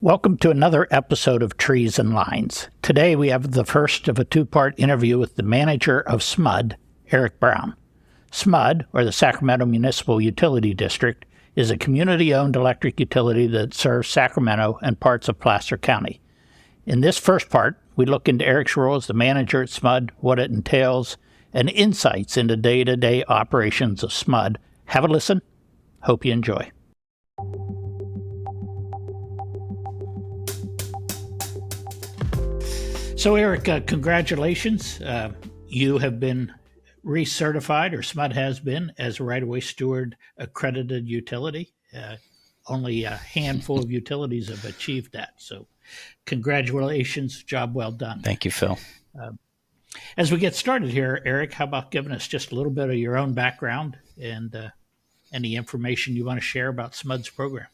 Welcome to another episode of Trees and Lines. Today we have the first of a two-part interview with the manager of SMUD, Eric Brown. SMUD, or the Sacramento Municipal Utility District, is a community-owned electric utility that serves Sacramento and parts of Placer County. In this first part, we look into Eric's role as the manager at SMUD, what it entails, and insights into day-to-day operations of SMUD. Have a listen. Hope you enjoy. So, Eric, congratulations. You have been recertified, or SMUD has been, as a right-of-way steward accredited utility. Only a handful of utilities have achieved that. So, congratulations. Job well done. Thank you, Phil. As we get started here, Eric, how about giving us just a little bit of your own background and any information you want to share about SMUD's program?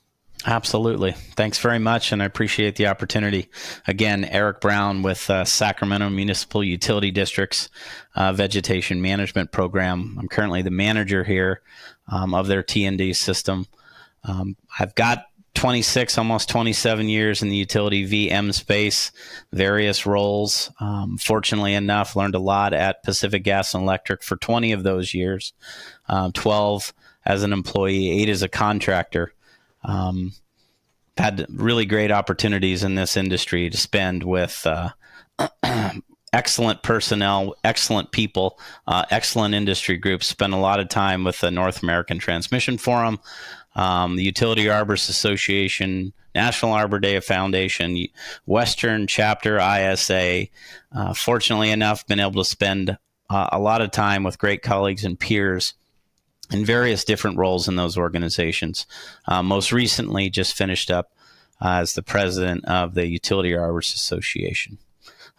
Absolutely. Thanks very much, and I appreciate the opportunity. Again, Eric Brown with Sacramento Municipal Utility District's Vegetation Management Program. I'm currently the manager here of their T&D system. I've got 26, almost 27 years in the utility VM space, various roles. Fortunately enough, learned a lot at Pacific Gas and Electric for 20 of those years, 12 as an employee, 8 as a contractor. Had really great opportunities in this industry to spend with excellent personnel, excellent people, excellent industry groups. Spent a lot of time with the North American Transmission Forum, the Utility Arborists Association, National Arbor Day Foundation, Western Chapter ISA. Fortunately enough, been able to spend a lot of time with great colleagues and peers in various different roles in those organizations. Most recently, just finished up as the president of the Utility Arborists Association.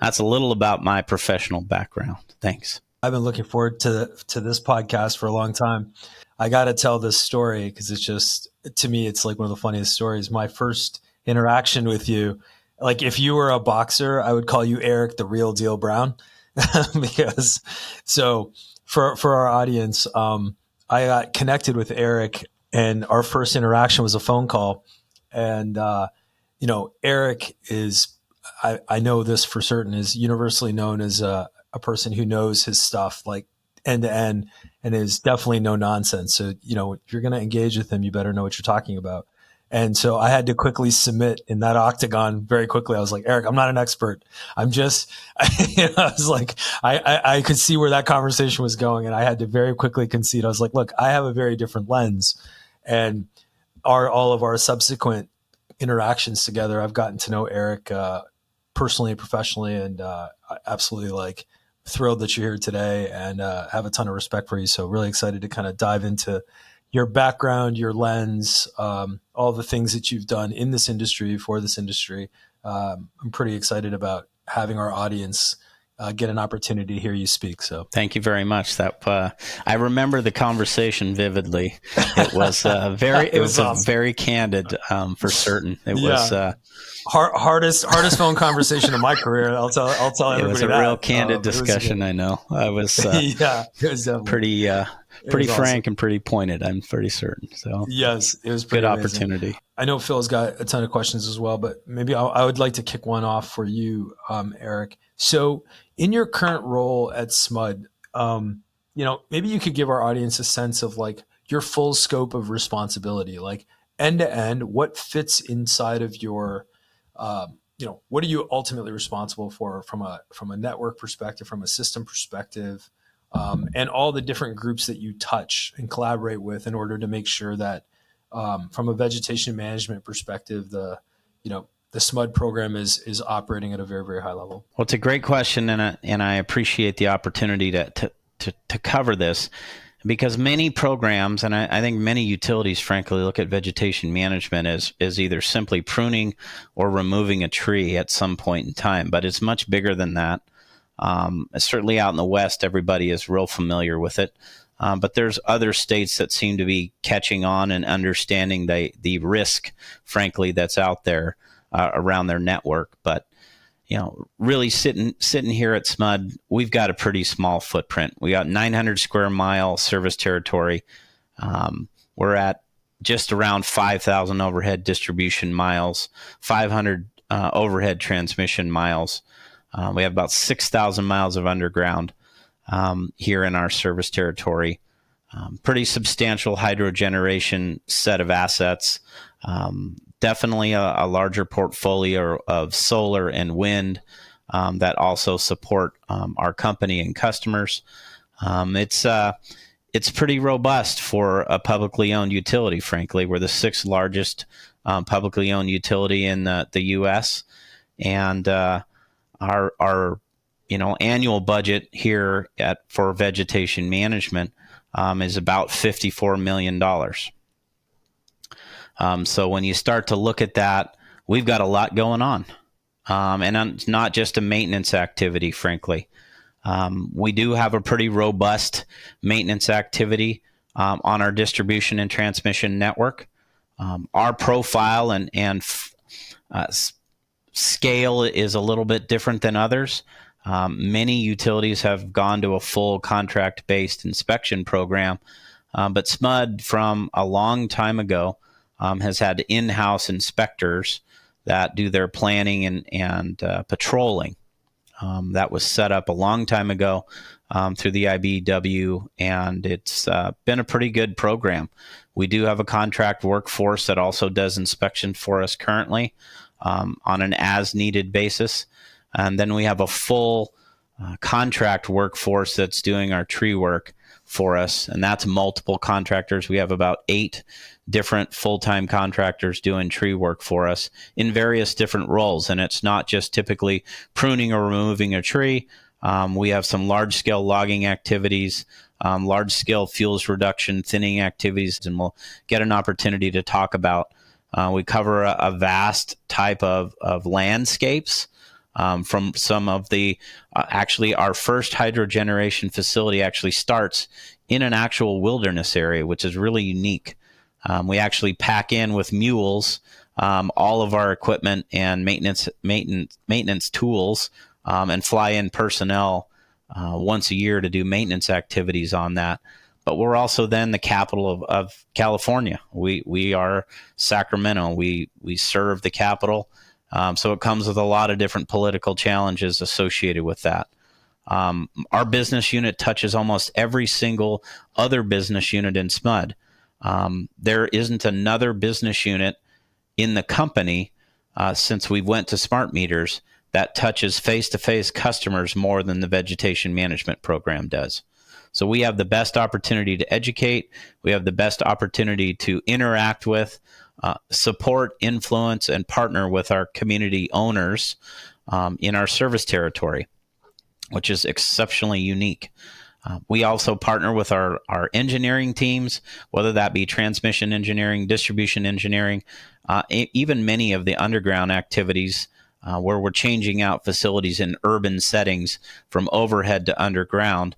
That's a little about my professional background. Thanks. I've been looking forward to this podcast for a long time. I got to tell this story because it's just, to me, it's like one of the funniest stories. My first interaction with you, like if you were a boxer, I would call you Eric, the real deal Brown. Because, so for our audience, I got connected with Eric, and our first interaction was a phone call. And, Eric is, I know this for certain, is universally known as a person who knows his stuff like end to end and is definitely no nonsense. So, if you're going to engage with him, you better know what you're talking about. And so I had to quickly submit in that octagon very quickly. I was like, Eric, I'm not an expert. I'm just, I was like, I could see where that conversation was going. And I had to very quickly concede. I was like, look, I have a very different lens, and all of our subsequent interactions together, I've gotten to know Eric personally and professionally, and absolutely thrilled that you're here today, and have a ton of respect for you. So really excited to kind of dive into your background, your lens, all the things that you've done in this industry, for this industry. I'm pretty excited about having our audience get an opportunity to hear you speak. So thank you very much. That I remember the conversation vividly. It was very candid, for certain. It was hardest phone conversation of my career. I'll tell everybody. It was a real candid discussion. I know. I was it was pretty frank awesome. And pretty pointed. I'm pretty certain. So yes, it was good amazing. Opportunity. I know Phil's got a ton of questions as well, but maybe I would like to kick one off for you, Eric. So in your current role at SMUD, maybe you could give our audience a sense of your full scope of responsibility, end to end, what fits inside of your, what are you ultimately responsible for from a network perspective, from a system perspective, and all the different groups that you touch and collaborate with in order to make sure that from a vegetation management perspective, the SMUD program is operating at a very, very high level? Well, it's a great question, and I appreciate the opportunity to cover this, because many programs, and I think many utilities, frankly, look at vegetation management as either simply pruning or removing a tree at some point in time, but it's much bigger than that. Certainly out in the West, everybody is real familiar with it. But there's other states that seem to be catching on and understanding the risk, frankly, that's out there around their network. But, really sitting here at SMUD, we've got a pretty small footprint. We got 900 square mile service territory. We're at just around 5,000 overhead distribution miles, 500 overhead transmission miles. We have about 6,000 miles of underground here in our service territory. Pretty substantial hydro generation set of assets. Definitely a larger portfolio of solar and wind that also support our company and customers. It's pretty robust for a publicly owned utility, frankly. We're the sixth largest publicly owned utility in the U.S. And our annual budget here for vegetation management is about $54 million. So when you start to look at that, we've got a lot going on. And it's not just a maintenance activity, frankly. We do have a pretty robust maintenance activity on our distribution and transmission network. Our profile and scale is a little bit different than others. Many utilities have gone to a full contract-based inspection program, but SMUD from a long time ago has had in-house inspectors that do their planning and patrolling. That was set up a long time ago through the IBEW, and it's been a pretty good program. We do have a contract workforce that also does inspection for us currently on an as-needed basis. And then we have a full contract workforce that's doing our tree work for us, and that's multiple contractors. We have about 8 different full-time contractors doing tree work for us in various different roles, and it's not just typically pruning or removing a tree. We have some large-scale logging activities, large-scale fuels reduction, thinning activities, and we'll get an opportunity to talk about. We cover a vast type of landscapes. From some of the, actually our first hydrogeneration facility actually starts in an actual wilderness area, which is really unique. We actually pack in with mules all of our equipment and maintenance tools and fly in personnel once a year to do maintenance activities on that. But we're also then the capital of California. We are Sacramento. We serve the capital. So it comes with a lot of different political challenges associated with that. Our business unit touches almost every single other business unit in SMUD. There isn't another business unit in the company since we went to smart meters that touches face-to-face customers more than the vegetation management program does. So we have the best opportunity to educate. We have the best opportunity to interact with, support, influence, and partner with our community owners in our service territory, which is exceptionally unique. We also partner with our engineering teams, whether that be transmission engineering, distribution engineering, even many of the underground activities where we're changing out facilities in urban settings from overhead to underground.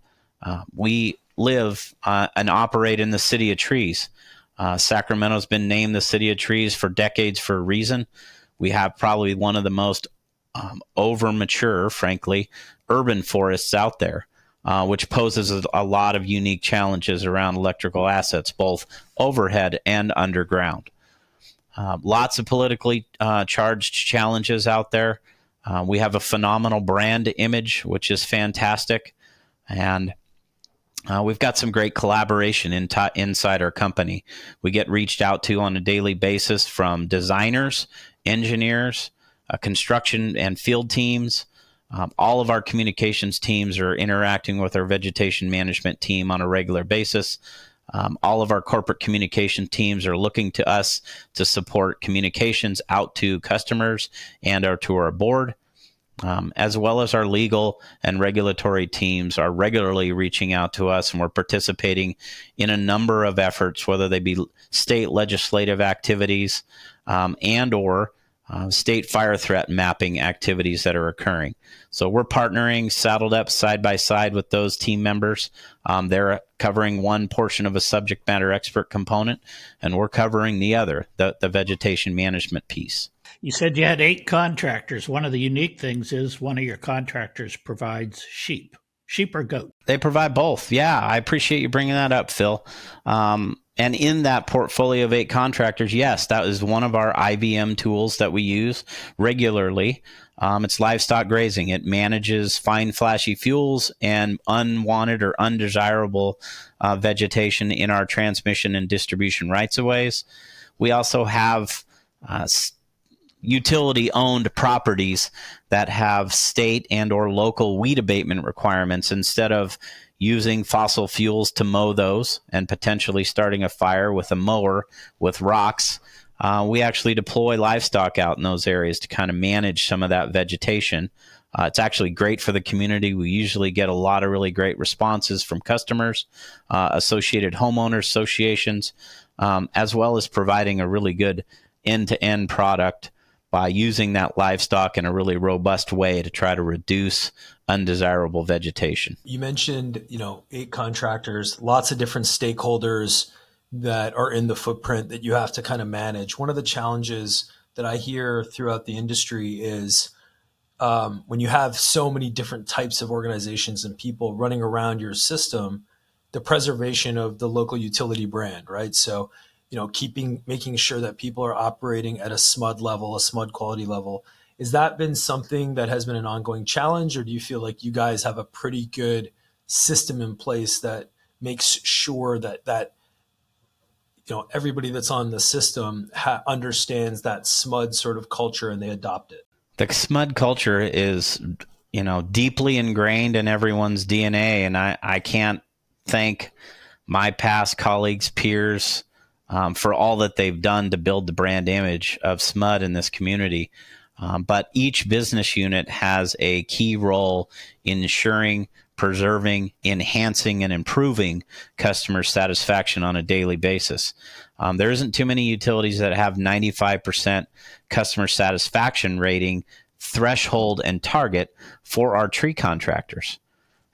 We live and operate in the city of trees. Sacramento's been named the city of trees for decades for a reason. We have probably one of the most over-mature, frankly, urban forests out there, which poses a lot of unique challenges around electrical assets, both overhead and underground. Lots of politically charged challenges out there. We have a phenomenal brand image, which is fantastic. And we've got some great collaboration inside our company. We get reached out to on a daily basis from designers, engineers, construction and field teams. All of our communications teams are interacting with our vegetation management team on a regular basis. All of our corporate communication teams are looking to us to support communications out to customers and to our board. As well as our legal and regulatory teams are regularly reaching out to us, and we're participating in a number of efforts, whether they be state legislative activities and or state fire threat mapping activities that are occurring. So we're partnering, saddled up side by side with those team members. They're covering one portion of a subject matter expert component, and we're covering the other, the vegetation management piece. You said you had 8 contractors. One of the unique things is one of your contractors provides sheep or goat. They provide both. Yeah, I appreciate you bringing that up, Phil. And in that portfolio of 8 contractors, yes, that is one of our IBM tools that we use regularly. It's livestock grazing. It manages fine, flashy fuels and unwanted or undesirable vegetation in our transmission and distribution rights-of-ways. We also have utility-owned properties that have state and or local weed abatement requirements. Instead of using fossil fuels to mow those and potentially starting a fire with a mower with rocks, we actually deploy livestock out in those areas to kind of manage some of that vegetation. It's actually great for the community. We usually get a lot of really great responses from customers, associated homeowners associations, as well as providing a really good end-to-end product by using that livestock in a really robust way to try to reduce undesirable vegetation. You mentioned, 8 contractors, lots of different stakeholders that are in the footprint that you have to kind of manage. One of the challenges that I hear throughout the industry is when you have so many different types of organizations and people running around your system, the preservation of the local utility brand, right? So, making sure that people are operating at a SMUD level, a SMUD quality level. Has that been something that has been an ongoing challenge, or do you feel like you guys have a pretty good system in place that makes sure that everybody that's on the system understands that SMUD sort of culture and they adopt it? The SMUD culture is, deeply ingrained in everyone's DNA, and I can't thank my past colleagues, peers, for all that they've done to build the brand image of SMUD in this community. But each business unit has a key role in ensuring, preserving, enhancing, and improving customer satisfaction on a daily basis. There isn't too many utilities that have 95% customer satisfaction rating threshold and target for our tree contractors.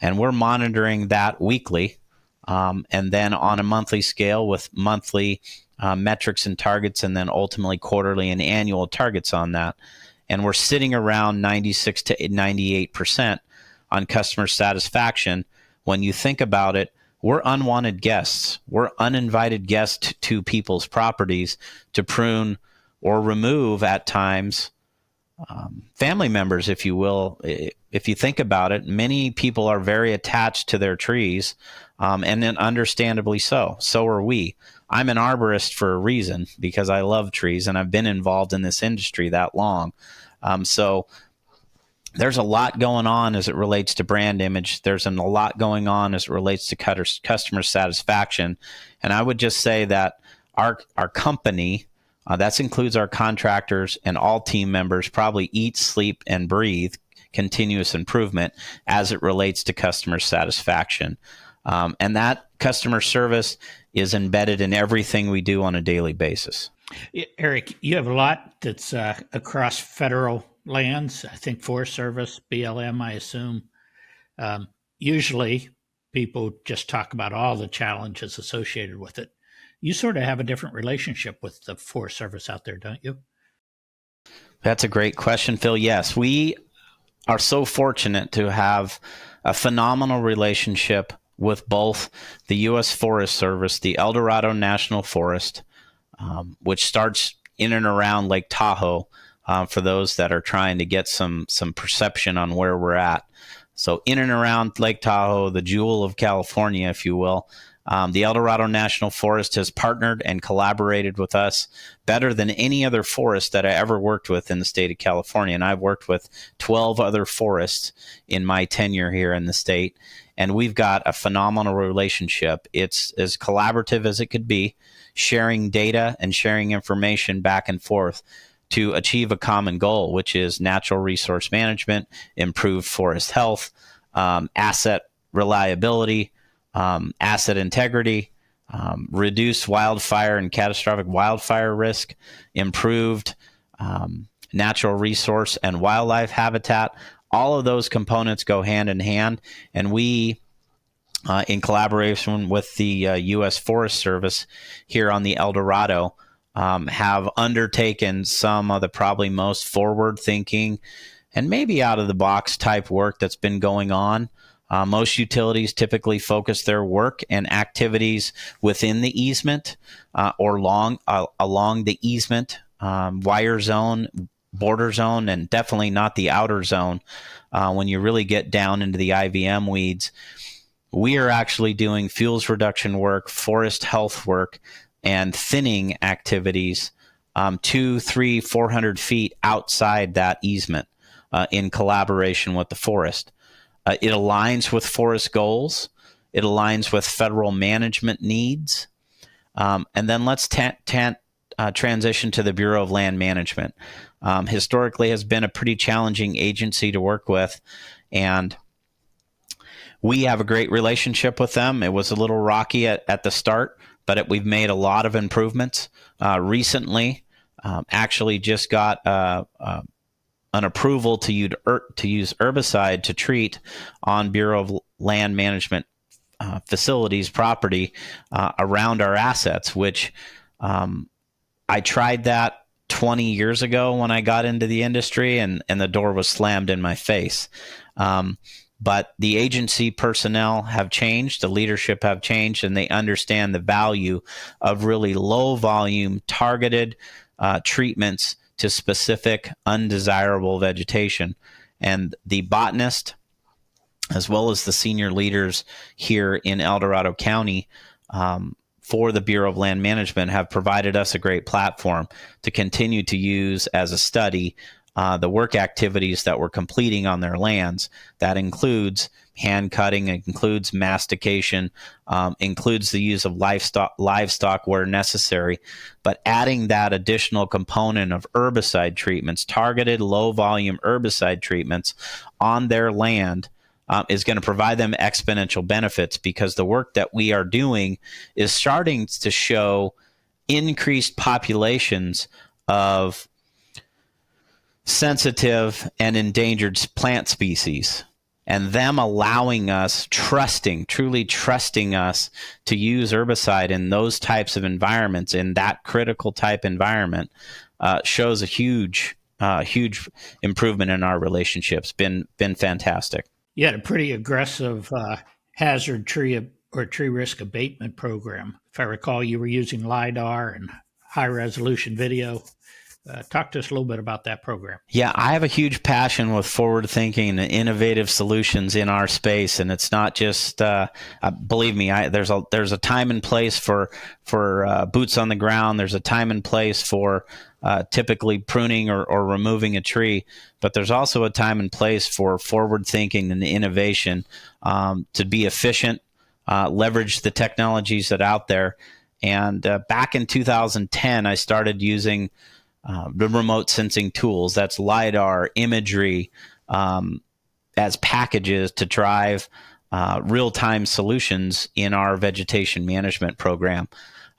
And we're monitoring that weekly. And then on a monthly scale with monthly metrics and targets, and then ultimately quarterly and annual targets on that. And we're sitting around 96 to 98% on customer satisfaction. When you think about it, we're unwanted guests. We're uninvited guests to people's properties to prune or remove at times family members, if you will. If you think about it, many people are very attached to their trees, and then understandably so. So are we. I'm an arborist for a reason, because I love trees and I've been involved in this industry that long. So there's a lot going on as it relates to brand image. There's a lot going on as it relates to customer satisfaction. And I would just say that our company, that includes our contractors and all team members, probably eat, sleep, and breathe continuous improvement as it relates to customer satisfaction. And that customer service is embedded in everything we do on a daily basis. Eric, you have a lot that's across federal lands. I think Forest Service, BLM, I assume. Usually people just talk about all the challenges associated with it. You sort of have a different relationship with the Forest Service out there, don't you? That's a great question, Phil. Yes, we are so fortunate to have a phenomenal relationship with both the U.S. Forest Service, the El Dorado National Forest, which starts in and around Lake Tahoe, for those that are trying to get some perception on where we're at. So in and around Lake Tahoe, the jewel of California, if you will, the El Dorado National Forest has partnered and collaborated with us better than any other forest that I ever worked with in the state of California. And I've worked with 12 other forests in my tenure here in the state. And we've got a phenomenal relationship. It's as collaborative as it could be, sharing data and sharing information back and forth to achieve a common goal, which is natural resource management, improved forest health, asset reliability, asset integrity, reduce wildfire and catastrophic wildfire risk, improved natural resource and wildlife habitat. All of those components go hand in hand, and we, in collaboration with the U.S. Forest Service here on the El Dorado, have undertaken some of the probably most forward-thinking and maybe out-of-the-box type work that's been going on Most utilities typically focus their work and activities within the easement or along the easement, wire zone, border zone, and definitely not the outer zone. When you really get down into the IVM weeds, we are actually doing fuels reduction work, forest health work, and thinning activities 200, 300, 400 feet outside that easement in collaboration with the forest. It aligns with forest goals. It aligns with federal management needs. And then let's transition to the Bureau of Land Management. Historically has been a pretty challenging agency to work with, and we have a great relationship with them. It was a little rocky at the start, but we've made a lot of improvements. Recently, actually just got an approval to use herbicide to treat on Bureau of Land Management facilities property around our assets, which I tried that 20 years ago when I got into the industry, and the door was slammed in my face. But the agency personnel have changed, the leadership have changed, and they understand the value of really low volume, targeted treatments to specific undesirable vegetation. And the botanist, as well as the senior leaders here in El Dorado County for the Bureau of Land Management, have provided us a great platform to continue to use as a study the work activities that we're completing on their lands. That includes hand cutting, it includes mastication, includes the use of livestock where necessary, but adding that additional component of herbicide treatments, targeted low volume herbicide treatments on their land is going to provide them exponential benefits, because the work that we are doing is starting to show increased populations of sensitive and endangered plant species, and them allowing us, truly trusting us to use herbicide in those types of environments, in that critical type environment, shows a huge improvement in our relationships. Been fantastic. You had a pretty aggressive hazard tree or tree risk abatement program. If I recall, you were using Lidar and high resolution video. Talk to us a little bit about that program. Yeah, I have a huge passion with forward thinking and innovative solutions in our space, and it's not just believe me. There's a time and place for boots on the ground. There's a time and place for typically pruning or removing a tree, but there's also a time and place for forward thinking and innovation to be efficient, leverage the technologies that are out there. And back in 2010, I started using the remote sensing tools, that's Lidar imagery, as packages to drive real-time solutions in our vegetation management program.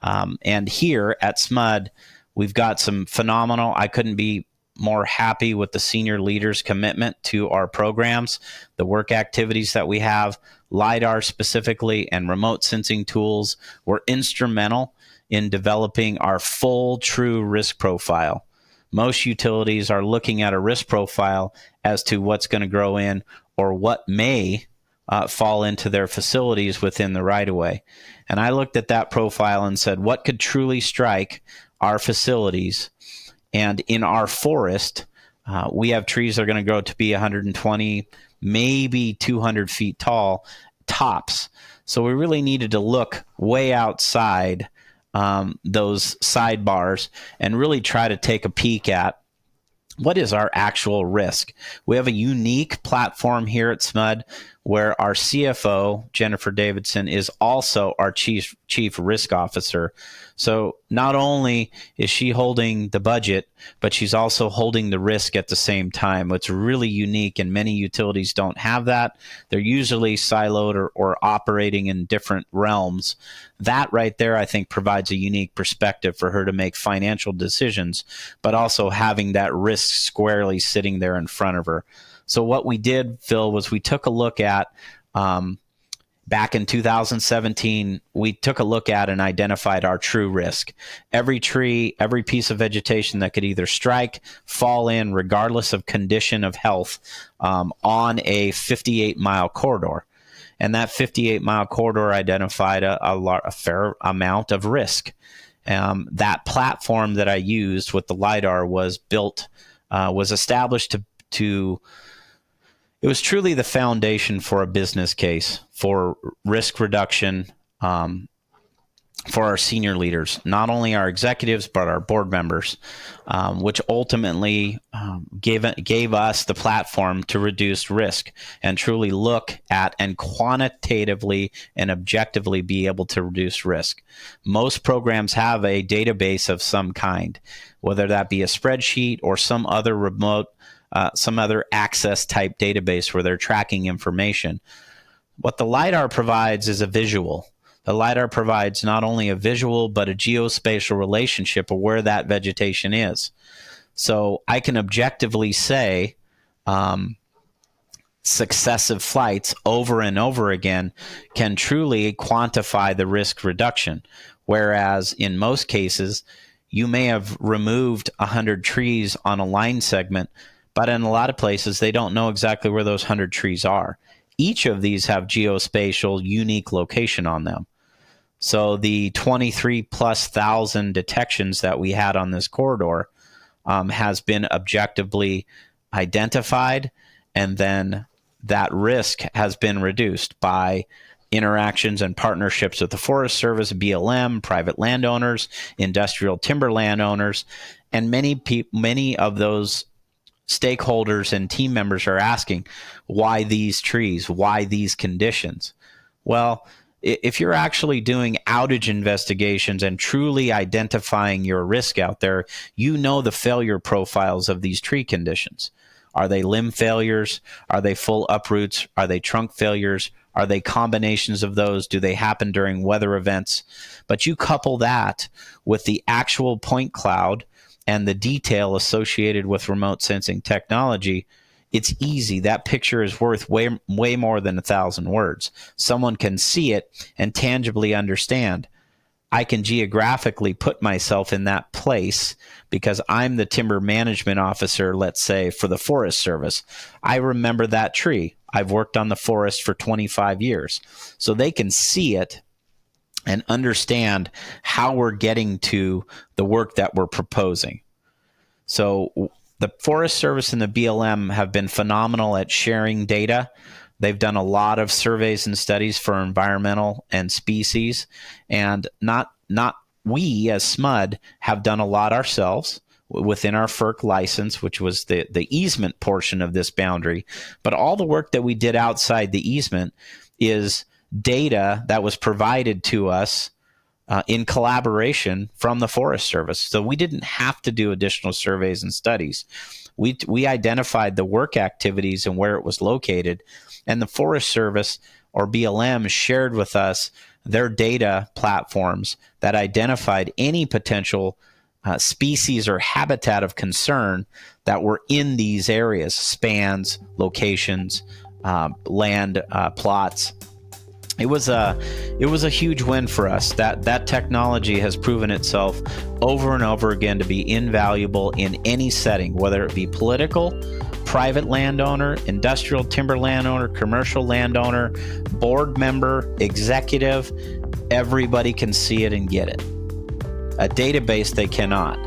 And here at SMUD, we've got some phenomenal, I couldn't be more happy with the senior leaders' commitment to our programs, the work activities that we have. Lidar specifically and remote sensing tools were instrumental in developing our full true risk profile. Most utilities are looking at a risk profile as to what's going to grow in or what may fall into their facilities within the right-of-way. And I looked at that profile and said, what could truly strike our facilities? And in our forest, we have trees that are going to grow to be 120, maybe 200 feet tall, tops. So we really needed to look way outside those sidebars and really try to take a peek at what is our actual risk. We have a unique platform here at SMUD where our CFO, Jennifer Davidson, is also our chief risk officer. So not only is she holding the budget, but she's also holding the risk at the same time. It's really unique, and many utilities don't have that. They're usually siloed or operating in different realms. That right there, I think, provides a unique perspective for her to make financial decisions, but also having that risk squarely sitting there in front of her. So what we did, Phil, was we took a look at back in 2017, we took a look at and identified our true risk. Every tree, every piece of vegetation that could either strike, fall in, regardless of condition of health, on a 58-mile corridor. And that 58-mile corridor identified a fair amount of risk. That platform that I used with the Lidar was established to it was truly the foundation for a business case for risk reduction for our senior leaders, not only our executives, but our board members, which ultimately gave us the platform to reduce risk and truly look at and quantitatively and objectively be able to reduce risk. Most programs have a database of some kind, whether that be a spreadsheet or some other remote, some other access type database where they're tracking information. What the Lidar provides is a visual. The Lidar provides not only a visual, but a geospatial relationship of where that vegetation is. So I can objectively say successive flights over and over again can truly quantify the risk reduction. Whereas in most cases, you may have removed 100 trees on a line segment, but in a lot of places, they don't know exactly where those 100 trees are. Each of these have geospatial unique location on them. So the 23,000+ detections that we had on this corridor has been objectively identified, and then that risk has been reduced by interactions and partnerships with the Forest Service, BLM, private landowners, industrial timber landowners, and many of those stakeholders and team members are asking, why these trees? Why these conditions? Well, if you're actually doing outage investigations and truly identifying your risk out there, you know the failure profiles of these tree conditions. Are they limb failures? Are they full uproots? Are they trunk failures? Are they combinations of those? Do they happen during weather events? But you couple that with the actual point cloud and the detail associated with remote sensing technology, it's easy. That picture is worth way more than 1,000 words. Someone can see it and tangibly understand. I can geographically put myself in that place because I'm the timber management officer, let's say, for the Forest Service. I remember that tree. I've worked on the forest for 25 years. So they can see it and understand how we're getting to the work that we're proposing. So the Forest Service and the BLM have been phenomenal at sharing data. They've done a lot of surveys and studies for environmental and species, and not we as SMUD have done a lot ourselves within our FERC license, which was the easement portion of this boundary. But all the work that we did outside the easement is data that was provided to us in collaboration from the Forest Service. So we didn't have to do additional surveys and studies. We identified the work activities and where it was located, and the Forest Service or BLM shared with us their data platforms that identified any potential species or habitat of concern that were in these areas, spans, locations, land plots. It was a huge win for us. That technology has proven itself over and over again to be invaluable in any setting, whether it be political, private landowner, industrial timber landowner, commercial landowner, board member, executive. Everybody can see it and get it. A database they cannot.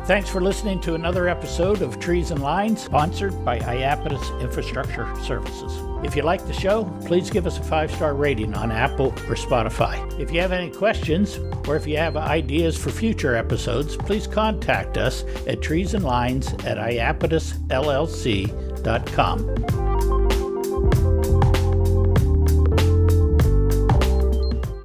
Thanks for listening to another episode of Trees and Lines, sponsored by Iapetus Infrastructure Services. If you like the show, please give us a 5-star rating on Apple or Spotify. If you have any questions, or if you have ideas for future episodes, please contact us at treesandlines@iapetusllc.com.